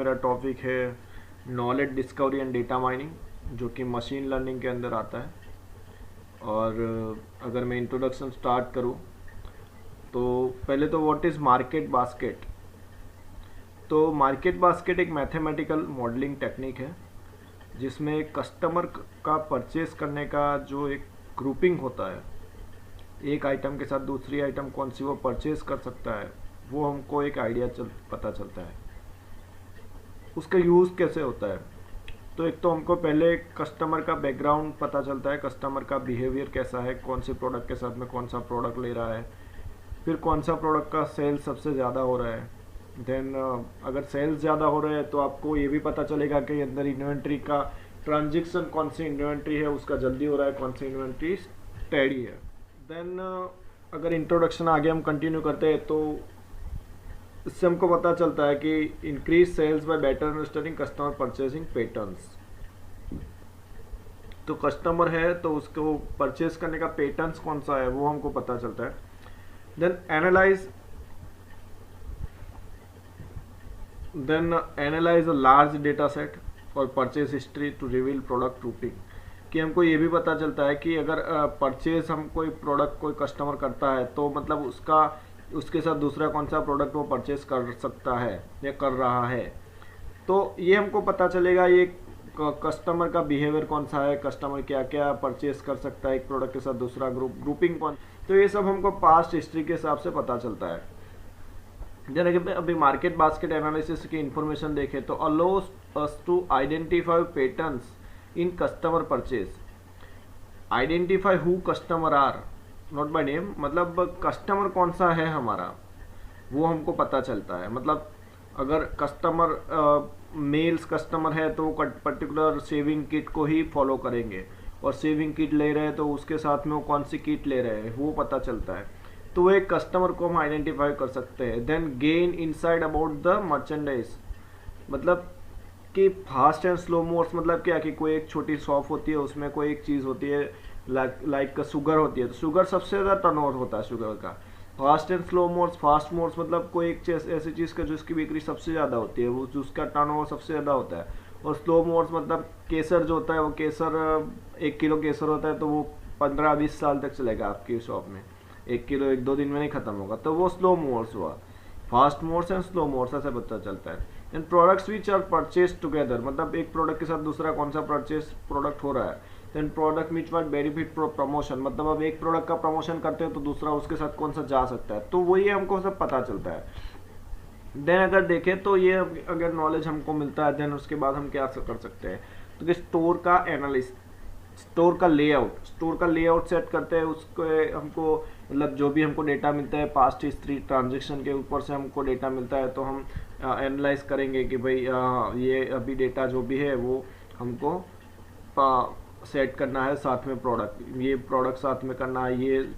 मेरा टॉपिक है knowledge discovery and data mining, जो कि मशीन लर्निंग के अंदर आता है। और अगर मैं इंट्रोडक्शन स्टार्ट करूं तो पहले तो व्हाट इज़ मार्केट बास्केट। तो मार्केट बास्केट एक मैथमेटिकल मॉडलिंग टेक्निक है जिसमें कस्टमर का परचेस करने का जो एक ग्रुपिंग होता है, एक आइटम के साथ दूसरी आइटम कौन सी वो परचेस कर सकता है, वो हमको एक आइडिया पता चलता है। उसका यूज़ कैसे होता है, तो एक तो हमको पहले कस्टमर का बैकग्राउंड पता चलता है, कस्टमर का बिहेवियर कैसा है, कौन से प्रोडक्ट के साथ में कौन सा प्रोडक्ट ले रहा है, फिर कौन सा प्रोडक्ट का सेल सबसे ज़्यादा हो रहा है। देन अगर सेल्स ज़्यादा हो रहे हैं तो आपको ये भी पता चलेगा कि अंदर इन्वेंट्री का ट्रांजेक्शन कौन सी इन्वेंट्री है उसका जल्दी हो रहा है, कौन सी इन्वेंट्री स्टेडी है। देन अगर इंट्रोडक्शन आगे हम कंटिन्यू करते हैं तो इससे हमको पता चलता है कि increase sales by better understanding customer purchasing patterns. तो कस्टमर है तो उसको परचेस करने का पैटर्न्स कौन सा है वो हमको पता चलता है। Then analyse a large data set और purchase history to reveal product grouping. कि हमको ये भी पता चलता है कि अगर परचेज हम कोई प्रोडक्ट कोई कस्टमर करता है तो मतलब उसके साथ दूसरा कौन सा प्रोडक्ट वो परचेज कर सकता है या कर रहा है। तो ये हमको पता चलेगा ये कस्टमर का बिहेवियर कौन सा है, कस्टमर क्या क्या परचेज कर सकता है एक प्रोडक्ट के साथ दूसरा ग्रुपिंग कौन। तो ये सब हमको पास्ट हिस्ट्री के हिसाब से पता चलता है। जैसे कि अभी मार्केट बास्केट एनालिसिस की इंफॉर्मेशन देखें तो allows us to identify patterns in customer purchase. Identify who customer are, not by name, मतलब कस्टमर कौन सा है हमारा वो हमको पता चलता है। मतलब अगर कस्टमर मेल्स कस्टमर है तो वो पर्टिकुलर सेविंग किट को ही फॉलो करेंगे, और सेविंग किट ले रहे हैं तो उसके साथ में वो कौन सी किट ले रहे हैं वो पता चलता है। तो वो एक कस्टमर को हम आइडेंटिफाई कर सकते हैं। Then gain inside about the merchandise, मतलब कि फास्ट एंड स्लो मोड्स मतलब क्या कि कोई एक छोटी शॉप होती है उसमें कोई एक चीज़ होती है लाइक शुगर होती है, तो शुगर सबसे ज़्यादा टर्नओवर होता है शुगर का। Fast and slow modes, fast modes मतलब कोई एक ऐसी चीज़ का जिसकी बिक्री सबसे ज़्यादा होती है वो उसका टर्नओवर सबसे ज़्यादा होता है। और स्लो मोड्स मतलब केसर जो होता है वो केसर 1 किलो केसर होता है तो वो 15-20 साल तक चलेगा आपकी शॉप में, 1 किलो 1-2 दिन में नहीं खत्म होगा, तो वो स्लो मोड्स हुआ। Fast modes and slow modes ऐसे पता चलता है। And products which are purchase together, मतलब एक प्रोडक्ट के साथ दूसरा कौन सा परचेज प्रोडक्ट हो रहा है। Then product which what benefit promotion, मतलब अब एक प्रोडक्ट का प्रमोशन करते हैं तो दूसरा उसके साथ कौन सा जा सकता है, तो वही हमको सब पता चलता है। देन अगर देखें तो ये अगर नॉलेज हमको मिलता है देन उसके बाद हम क्या कर सकते हैं, तो कि स्टोर का एनालिस्ट, स्टोर का लेआउट सेट करते हैं। उसको हमको मतलब जो भी हमको डेटा मिलता है पास्ट हिस्ट्री ट्रांजेक्शन के ऊपर से हमको डेटा मिलता है तो हम एनालाइज करेंगे कि भाई ये अभी डेटा जो भी है वो हमको सेट करना है, साथ में ये प्रोडक्ट साथ में करना है, ये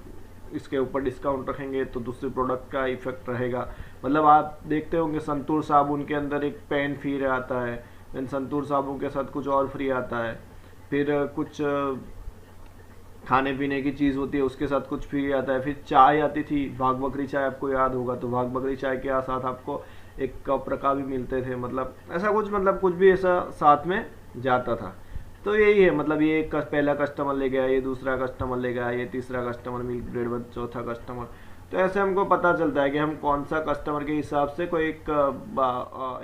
इसके ऊपर डिस्काउंट रखेंगे तो दूसरे प्रोडक्ट का इफेक्ट रहेगा। मतलब आप देखते होंगे संतूर साबुन के अंदर एक पेन फ्री आता है, देन संतूर साबुन के साथ कुछ और फ्री आता है, फिर कुछ खाने पीने की चीज़ होती है उसके साथ कुछ फ्री आता है, फिर चाय आती थी भाग बकरी चाय, आपको याद होगा, तो भाग बकरी चाय के साथ आपको एक कप रखा भी मिलते थे, मतलब ऐसा कुछ, मतलब कुछ भी ऐसा साथ में जाता था। तो यही है, मतलब ये पहला कस्टमर ले गया, ये दूसरा कस्टमर ले गया, ये तीसरा कस्टमर मिल्क ब्रेड बन, चौथा कस्टमर। तो ऐसे हमको पता चलता है कि हम कौन सा कस्टमर के हिसाब से कोई एक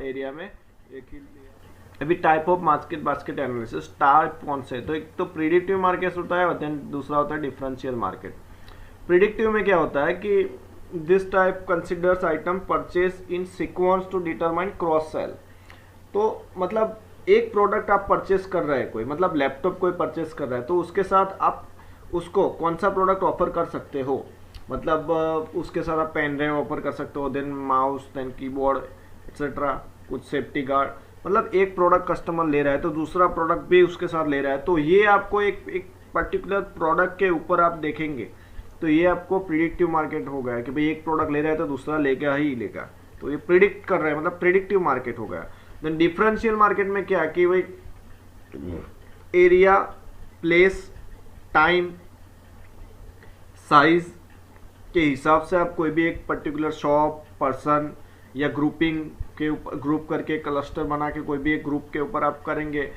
एरिया में एक ही। अभी type of market basket analysis type कौन से, तो एक तो प्रिडिक्टिव मार्केट होता है और देन दूसरा होता है डिफरेंशियल मार्केट। प्रिडिक्टिव में क्या होता है कि this type considers item purchase in sequence to determine cross sell. तो मतलब एक प्रोडक्ट आप परचेस कर रहे हैं, कोई मतलब लैपटॉप कोई परचेस कर रहा है तो उसके साथ आप उसको कौन सा प्रोडक्ट ऑफर कर सकते हो, मतलब उसके साथ आप पेन ड्राइव ऑफर कर सकते हो, then mouse, then keyboard etcetera, कुछ सेफ्टी गार्ड। मतलब एक प्रोडक्ट कस्टमर ले रहा है तो दूसरा प्रोडक्ट भी उसके साथ ले रहा है, तो ये आपको एक पर्टिकुलर प्रोडक्ट के ऊपर आप देखेंगे तो ये आपको प्रिडिक्टिव मार्केट हो गया कि भाई एक प्रोडक्ट ले रहा है तो दूसरा लेगा ही लेगा, तो ये प्रिडिक्ट कर रहे हैं, मतलब प्रिडिक्टिव मार्केट हो गया। देन डिफरेंशियल मार्केट में क्या कि भाई एरिया, प्लेस, टाइम, साइज के हिसाब से आप कोई भी एक पर्टिकुलर शॉप, पर्सन या ग्रुपिंग के ऊपर ग्रुप करके क्लस्टर बना के कोई भी एक ग्रुप के ऊपर आप करेंगे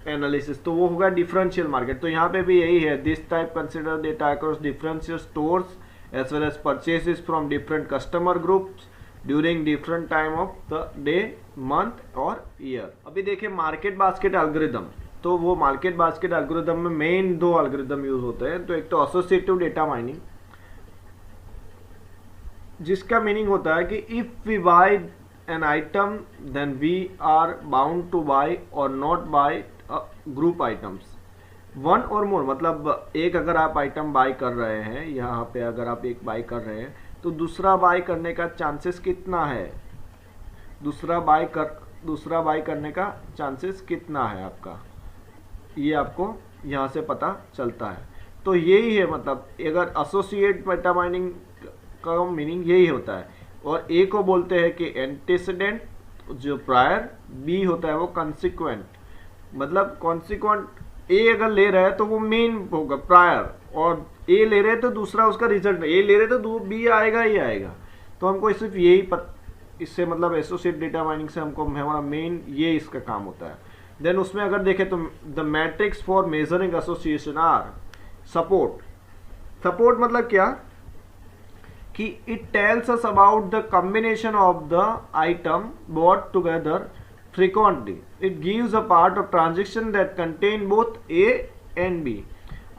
एनालिसिस, तो वो होगा डिफरेंशियल मार्केट। तो यहाँ पे भी यही है, this type consider data across differential stores as well as purchases from different customer groups during different time of the day, month और ईयर। अभी देखिए मार्केट बास्केट एल्गोरिदम, तो वो मार्केट बास्केट एल्गोरिदम में मेन दो एल्गोरिदम यूज होते हैं। तो एक तो एसोसिएटिव डेटा माइनिंग, जिसका मीनिंग होता है कि if we buy an item then we are bound to buy और not bye group items one और मोर। मतलब एक अगर आप आइटम बाय कर रहे हैं, यहाँ पे अगर आप एक बाय कर रहे हैं तो दूसरा बाय करने का चांसेस कितना है, दूसरा बाय करने का चांसेस कितना है आपका, ये आपको यहाँ से पता चलता है। तो यही है, मतलब अगर एसोसिएट डेटा माइनिंग का मीनिंग यही होता है। और ए को बोलते हैं कि एंटीसीडेंट जो प्रायर, बी होता है वो कंसिक्वेंट, मतलब कॉन्सिक्वेंट ए अगर ले रहा है तो वो मेन होगा प्रायर, और ए ले रहे तो दूसरा उसका रिजल्ट, ए ले रहे तो बी आएगा ही आएगा। तो हमको सिर्फ यही इससे मतलब एसोसिएट डेटा माइनिंग से हमको हमारा मेन ये इसका काम होता है। देन उसमें अगर देखें तो the matrix for measuring association are support मतलब क्या कि it tells us about the combination of the item bought together frequently. It gives a part of transaction that contain both A and B.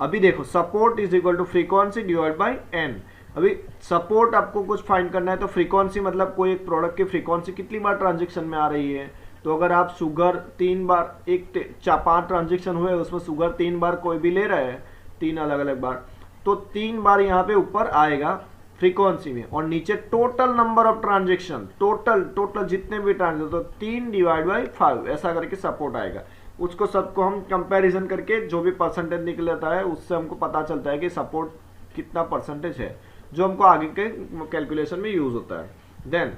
अभी देखो support is equal to frequency divide by N. अभी support आपको कुछ find करना है तो frequency मतलब कोई एक प्रोडक्ट की फ्रीक्वेंसी कितनी बार ट्रांजेक्शन में आ रही है। तो अगर आप शुगर 3 बार, 5 ट्रांजेक्शन हुए उसमें शुगर 3 बार कोई भी ले रहे हैं, 3 अलग अलग बार, तो 3 बार यहाँ पे ऊपर आएगा फ्रीक्वेंसी में, और नीचे total number of transaction, total जितने भी ट्रांजेक्शन, तो 3 डिवाइड बाई 5 ऐसा करके सपोर्ट आएगा। उसको सबको हम कंपैरिजन करके जो भी परसेंटेज निकलता है उससे हमको पता चलता है कि सपोर्ट कितना परसेंटेज है, जो हमको आगे के कैलकुलेशन में यूज होता है। Then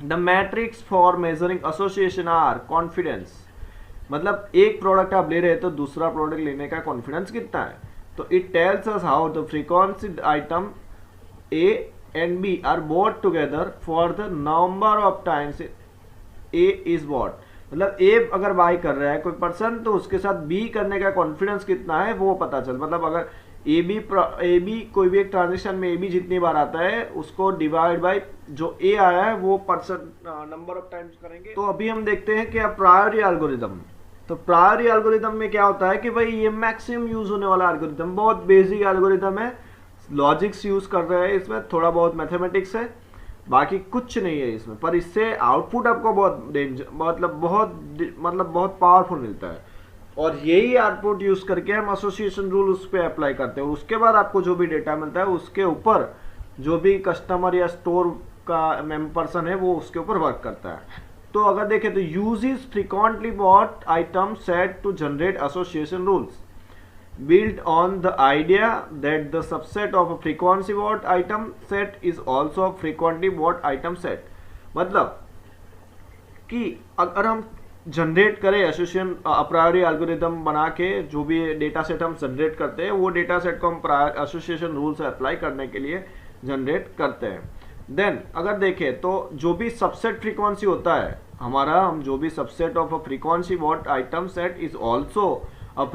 the matrix for measuring association are confidence, मतलब एक प्रोडक्ट आप ले रहे हैं तो दूसरा प्रोडक्ट लेने का कॉन्फिडेंस कितना है। तो it tells us how the frequency item A and B are bought together for the number of times A is bought, मतलब A अगर बाय कर रहा है कोई पर्सन तो उसके साथ B करने का कॉन्फिडेंस कितना है वो पता चल, मतलब अगर ए बी कोई भी एक ट्रांजेक्शन में ए बी जितनी बार आता है उसको डिवाइड बाय जो ए आया है वो परसेंट नंबर ऑफ टाइम्स करेंगे। तो अभी हम देखते हैं कि अब प्रायोरी एल्गोरिदम, तो प्रायोरी एल्गोरिदम में क्या होता है कि भाई ये मैक्सिमम यूज होने वाला एल्गोरिदम, बहुत बेसिक एल्गोरिदम है, लॉजिक्स यूज कर रहे हैं इसमें, थोड़ा बहुत मैथमेटिक्स है, बाकी कुछ नहीं है इसमें, पर इससे आउटपुट आपको बहुत डेंजर बहुत पावरफुल मिलता है। और यही आउटपुट यूज करके हम एसोसिएशन रूल उस पर अप्लाई करते हैं। उसके बाद आपको जो भी डेटा मिलता है उसके ऊपर जो भी कस्टमर या स्टोर का पर्सन है वो उसके ऊपर वर्क करता है। तो अगर देखें तो uses frequently bought item set to generate association rules built on the idea that the subset of a frequency bought item set is also a frequently bought item set, मतलब कि अगर हम जनरेट करें एसोसिएशन प्रायोरी एल्गोरिदम बना के जो भी data set हम जनरेट करते हैं वो डेटा सेट को हम एसोसिएशन रूल से अप्लाई करने के लिए जनरेट करते हैं। देन अगर देखें तो जो भी सबसेट फ्रीक्वेंसी होता है हमारा, हम जो भी subset of a frequency bought item set is also a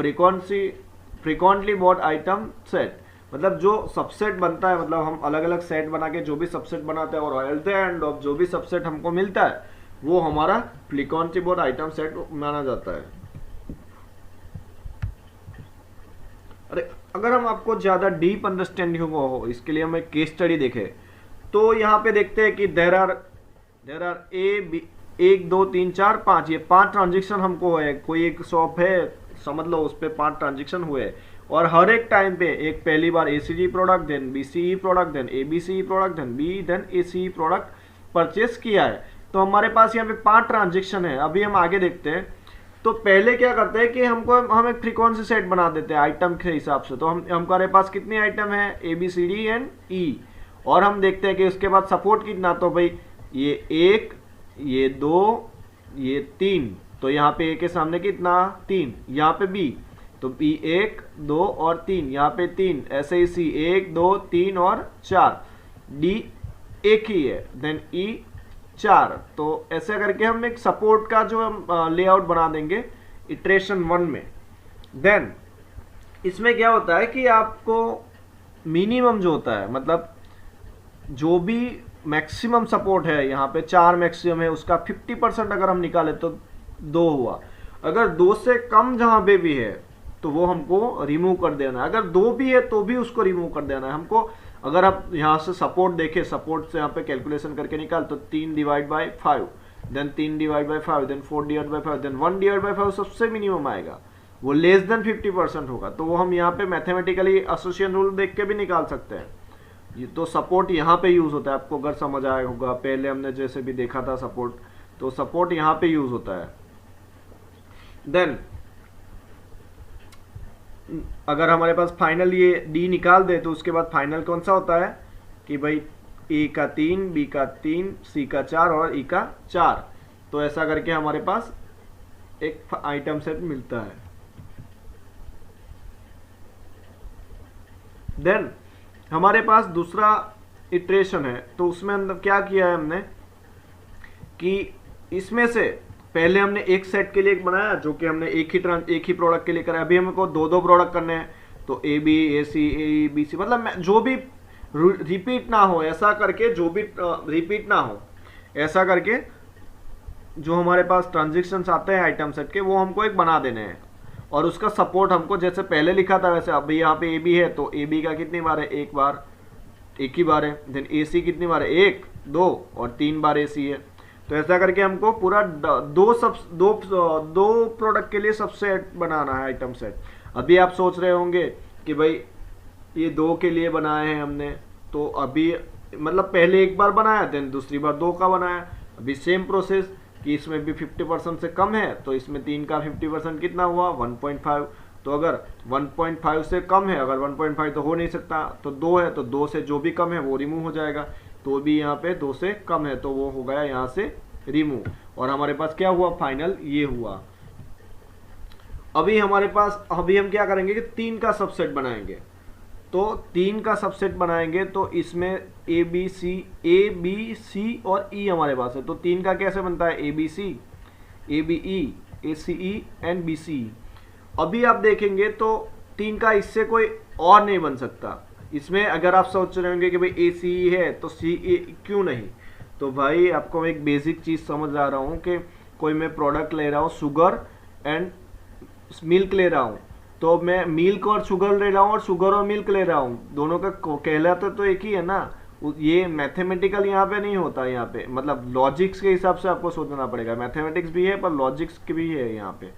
frequently bought item set, मतलब जो सबसेट बनता है, मतलब हम अलग अलग सेट बना के जो भी सबसेट बनाते हैं और एट द एंड ऑफ जो भी सबसेट हमको मिलता है वो हमारा फ्रीक्वेंटली बॉट आइटम सेट माना जाता है। अरे अगर हम आपको ज्यादा डीप अंडरस्टैंडिंग हो इसके लिए हम एक केस स्टडी देखें तो यहाँ पे देखते हैं कि देर आर ए बी 1 2 3 4 5, ये 5 ट्रांजेक्शन हमको है, कोई एक शॉप है समझ लो उस पर 5 ट्रांजेक्शन हुए और हर एक टाइम पे एक पहली बार ACG product, then BCE product, then ABCE product, then B, then ACE product purchase किया है। तो हमारे पास यहाँ पे 5 ट्रांजेक्शन है। अभी हम आगे देखते हैं। तो पहले क्या करते हैं कि हम एक फ्रीक्वेंसी सेट बना देते हैं आइटम के हिसाब से। तो हमारे पास कितने आइटम है ABCD एंड E, और हम देखते हैं कि उसके बाद सपोर्ट कितना, तो भाई ये 1, ये 2, ये 3, तो यहाँ पे A के सामने कितना 3, यहाँ पे B, तो B 1 2 और 3, यहाँ पे 3, ऐसे ही C 1 2 3 और 4, D एक ही है, देन E 4। तो ऐसे करके हम एक सपोर्ट का जो हम लेआउट बना देंगे इटरेशन 1 में। देन इसमें क्या होता है कि आपको मिनिमम जो होता है, मतलब जो भी मैक्सिमम सपोर्ट है यहाँ पे 4 मैक्सिमम है, उसका 50% अगर हम निकाले तो 2 हुआ। अगर 2 से कम जहाँ पे भी है तो वो हमको रिमूव कर देना है। अगर 2 भी है तो भी उसको रिमूव कर देना है हमको। अगर आप यहाँ से सपोर्ट देखें, सपोर्ट से यहाँ पे कैलकुलेशन करके निकाल तो 3 divide by 5, then 3 divide by 5, then 4 divide by 5, then 1 divide by 5 सबसे मिनिमम आएगा, वो लेस देन 50% होगा। तो वो हम यहाँ पे मैथमेटिकली एसोसिएशन रूल देख के भी निकाल सकते हैं। ये तो सपोर्ट यहाँ पे यूज होता है, आपको अगर समझ आया होगा, पहले हमने जैसे भी देखा था सपोर्ट, तो सपोर्ट यहाँ पे यूज होता है। देन अगर हमारे पास फाइनल ये डी निकाल दे तो उसके बाद फाइनल कौन सा होता है कि भाई ए का 3, बी का 3, सी का 4 और ई का 4। तो ऐसा करके हमारे पास एक आइटम सेट मिलता है। देन हमारे पास दूसरा इटरेशन है, तो उसमें अंदर क्या किया है हमने कि इसमें से पहले हमने एक सेट के लिए एक बनाया जो कि हमने एक ही प्रोडक्ट के लिए करा। अभी हमको 2 प्रोडक्ट करने हैं, तो ए B, A C, A B सी, मतलब जो भी रिपीट ना हो, ऐसा करके जो भी रिपीट ना हो, ऐसा करके जो हमारे पास ट्रांजेक्शन्स आते हैं आइटम सेट के, वो हमको एक बना देने हैं। और उसका सपोर्ट हमको जैसे पहले लिखा था वैसे, अभी यहाँ पे ए बी है तो ए बी का कितनी बार है, एक बार, एक ही बार है। देन ए सी कितनी बार है, 1, 2 और 3 बार ए सी है। तो ऐसा करके हमको पूरा दो प्रोडक्ट के लिए सबसेट बनाना है आइटम सेट। अभी आप सोच रहे होंगे कि भाई ये 2 के लिए बनाए हैं हमने, तो अभी मतलब पहले एक बार बनाया, देन दूसरी बार 2 का बनाया। अभी सेम प्रोसेस कि इसमें भी 50% से कम है, तो इसमें 3 का 50% कितना हुआ, 1.5। तो अगर 1.5 से कम है, अगर 1.5 तो हो नहीं सकता, तो 2 है, तो 2 से जो भी कम है वो रिमूव हो जाएगा। तो भी यहाँ पे 2 से कम है तो वो हो गया यहाँ से रिमूव। और हमारे पास क्या हुआ, फाइनल ये हुआ। अभी हमारे पास, अभी हम क्या करेंगे कि 3 का सबसेट बनाएंगे। तो 3 का सबसेट बनाएंगे तो इसमें ए बी सी और ई हमारे पास है। तो 3 का कैसे बनता है, A B C, A B E, A C E and B C. अभी आप देखेंगे तो 3 का इससे कोई और नहीं बन सकता। इसमें अगर आप सोच रहे होंगे कि भाई ए सी ई है तो सी ए क्यों नहीं, तो भाई आपको एक बेसिक चीज़ समझ आ रहा हूँ कि कोई मैं प्रोडक्ट ले रहा हूँ, शुगर एंड मिल्क ले रहा हूँ, तो मैं मिल्क और शुगर ले रहा हूँ और शुगर और मिल्क ले रहा हूँ, दोनों का कहलाता तो एक ही है ना। ये मैथमेटिकल यहाँ पे नहीं होता, यहाँ पे मतलब लॉजिक्स के हिसाब से आपको सोचना पड़ेगा। मैथमेटिक्स भी है पर लॉजिक्स की भी है यहाँ पे।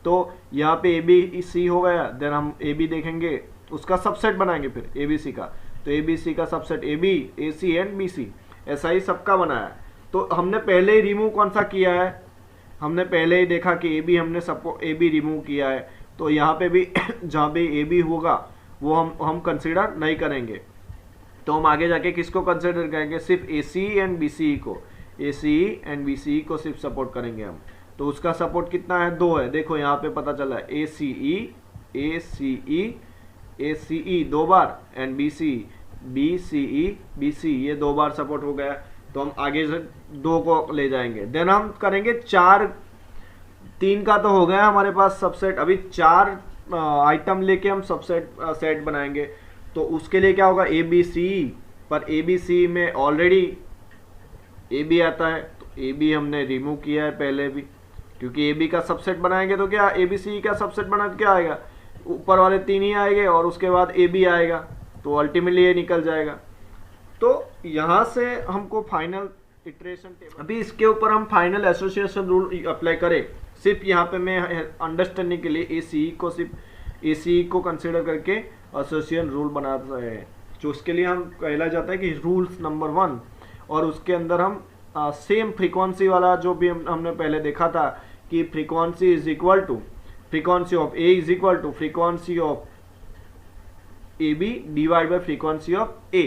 तो यहाँ पे ए बी सी हो गया, देन हम ए बी देखेंगे, उसका सबसेट बनाएंगे फिर ए बी सी का। तो ए बी सी का subset A B, A C and B C, ऐसा ही सबका बनाया है। तो हमने पहले ही रिमूव कौन सा किया है, हमने पहले ही देखा कि ए बी हमने सबको ए बी रिमूव किया है। तो यहाँ पे भी जहाँ पे ए बी होगा वो हम कंसिडर नहीं करेंगे। तो हम आगे जाके किसको कंसिडर करेंगे, सिर्फ ए सी एंड बी सी को, ए सी एंड बी सी को सिर्फ सपोर्ट करेंगे हम। तो उसका सपोर्ट कितना है, 2 है। देखो यहाँ पे पता चला A C E, A C E, A C E 2 बार and B C, B C E, B C, ये 2 बार सपोर्ट हो गया। तो हम आगे से 2 को ले जाएंगे। देन हम करेंगे 4, 3 का तो हो गया हमारे पास सबसेट। अभी 4 आइटम लेके हम सबसेट सेट बनाएंगे। तो उसके लिए क्या होगा, ए बी सी, पर ए बी सी में ऑलरेडी ए बी आता है, तो ए बी हमने रिमूव किया है पहले भी, क्योंकि ए बी का सबसेट बनाएंगे तो क्या ए बी सी का सबसेट बना क्या आएगा, ऊपर वाले 3 ही आएंगे और उसके बाद ए बी आएगा, तो अल्टीमेटली ये निकल जाएगा। तो यहाँ से हमको फाइनल इटरेशन टेबल, अभी इसके ऊपर हम फाइनल एसोसिएशन रूल अप्लाई करें। सिर्फ यहाँ पे मैं अंडरस्टैंडिंग के लिए ए सी को, सिर्फ ए सी को कंसिडर करके एसोसिएशन रूल बना रहे हैं, जो उसके लिए हम कहला जाता है कि रूल्स नंबर 1। और उसके अंदर हम सेम फ्रीक्वेंसी वाला जो भी हमने पहले देखा था कि frequency is equal to frequency of A is equal to frequency of A B divide by frequency of A.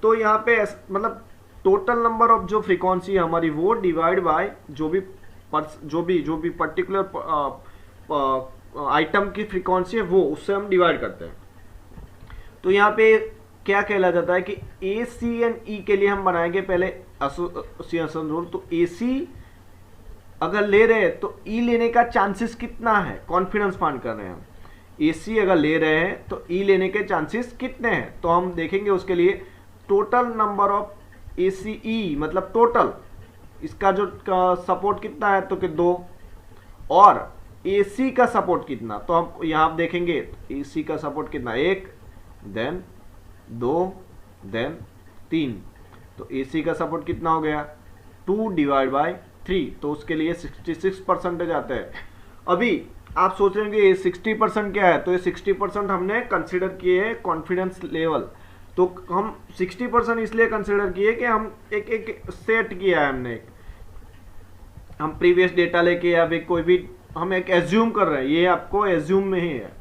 तो यहाँ पे मतलब टोटल नंबर ऑफ जो फ्रीक्वेंसी हमारी वो डिवाइड बाय जो भी पर्टिकुलर आइटम की फ्रीक्वेंसी है वो, उससे हम डिवाइड करते हैं। तो यहाँ पे क्या कहला जाता है कि ए सी एंड ई के लिए हम बनाएंगे पहले एसोसिएशन रूल। तो ए सी अगर ले रहे हैं तो ई लेने का चांसेस कितना है, कॉन्फिडेंस फाइंड कर रहे हैं हम। ए सी अगर ले रहे हैं तो ई लेने के चांसेस कितने हैं, तो हम देखेंगे उसके लिए total number of A C ई, मतलब टोटल इसका जो सपोर्ट कितना है तो कि 2, और ए सी का सपोर्ट कितना, तो हम यहाँ आप देखेंगे ए सी का सपोर्ट कितना, 1 देन 2 देन 3, तो ए सी का सपोर्ट कितना हो गया 2 डिवाइड बाई 3, तो उसके लिए 66% आता है। अभी आप सोच रहे हैं कि ये 60% क्या है, तो ये 60% हमने कंसिडर किए है कॉन्फिडेंस लेवल। तो हम 60% इसलिए कंसिडर किए कि हम एक सेट किया है हमने, हम प्रीवियस डेटा लेके या फिर कोई भी हम एक एज्यूम कर रहे हैं, ये आपको एज्यूम में ही है।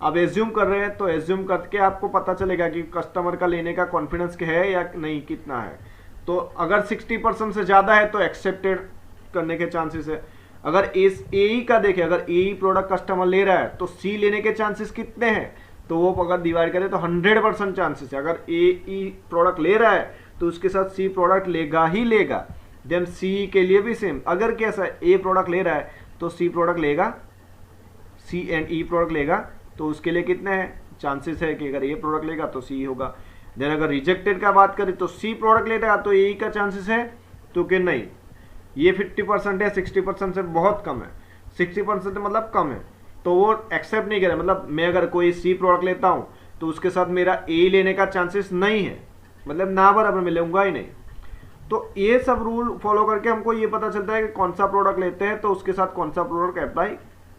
अब एज्यूम कर रहे हैं तो एज्यूम करके आपको पता चलेगा कि कस्टमर का लेने का कॉन्फिडेंस है या नहीं, कितना है। तो अगर 60% से ज़्यादा है तो एक्सेप्टेड करने के चांसेस है। अगर ए का देखें, अगर ए प्रोडक्ट कस्टमर ले रहा है तो सी लेने के चांसेस कितने हैं, तो वो अगर डिवाइड करें तो 100% चांसेस है। अगर ए प्रोडक्ट ले रहा है तो उसके साथ सी प्रोडक्ट लेगा ही लेगा। देन सी के लिए भी सेम, अगर कैसा ए प्रोडक्ट ले रहा है तो सी प्रोडक्ट लेगा, सी एंड ई प्रोडक्ट लेगा, तो उसके लिए कितने हैं चांसेस है कि अगर ए प्रोडक्ट लेगा तो सी होगा। देन अगर रिजेक्टेड का बात करें तो सी प्रोडक्ट लेगा तो ए का चांसेस है, तो कि नहीं, ये 50% है, 60% से बहुत कम है, 60% मतलब कम है, तो वो एक्सेप्ट नहीं करें। मतलब मैं अगर कोई सी प्रोडक्ट लेता हूँ तो उसके साथ मेरा ए लेने का चांसेस नहीं है, मतलब ना बराबर मैं लूंगा ही नहीं। तो ये सब रूल फॉलो करके हमको ये पता चलता है कि कौन सा प्रोडक्ट लेते हैं तो उसके साथ कौन सा प्रोडक्ट अप्लाई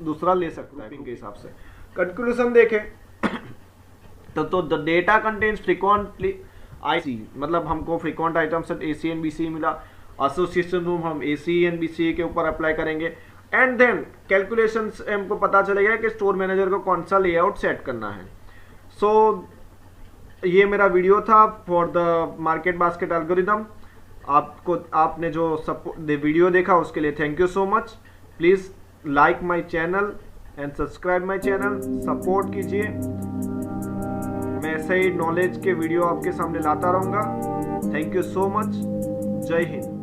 दूसरा ले सकता है के हिसाब से। कंक्लूजन देखें तो the data contains frequently IC, मतलब हमको frequent items A C and B C मिला। एसोसिएशन रूल हम ए सी एंड बी सी के ऊपर अप्लाई करेंगे। एंड देन कैलकुलेशंस हमको पता चलेगा कि स्टोर मैनेजर को कौन सा लेआउट सेट करना है। सो ये मेरा वीडियो था for the market basket algorithm. आपने जो वीडियो देखा उसके लिए thank you so much. Please like my channel and subscribe my channel, support कीजिए। मैं ऐसे ही नॉलेज के वीडियो आपके सामने लाता रहूँगा। Thank you so much. जय हिंद।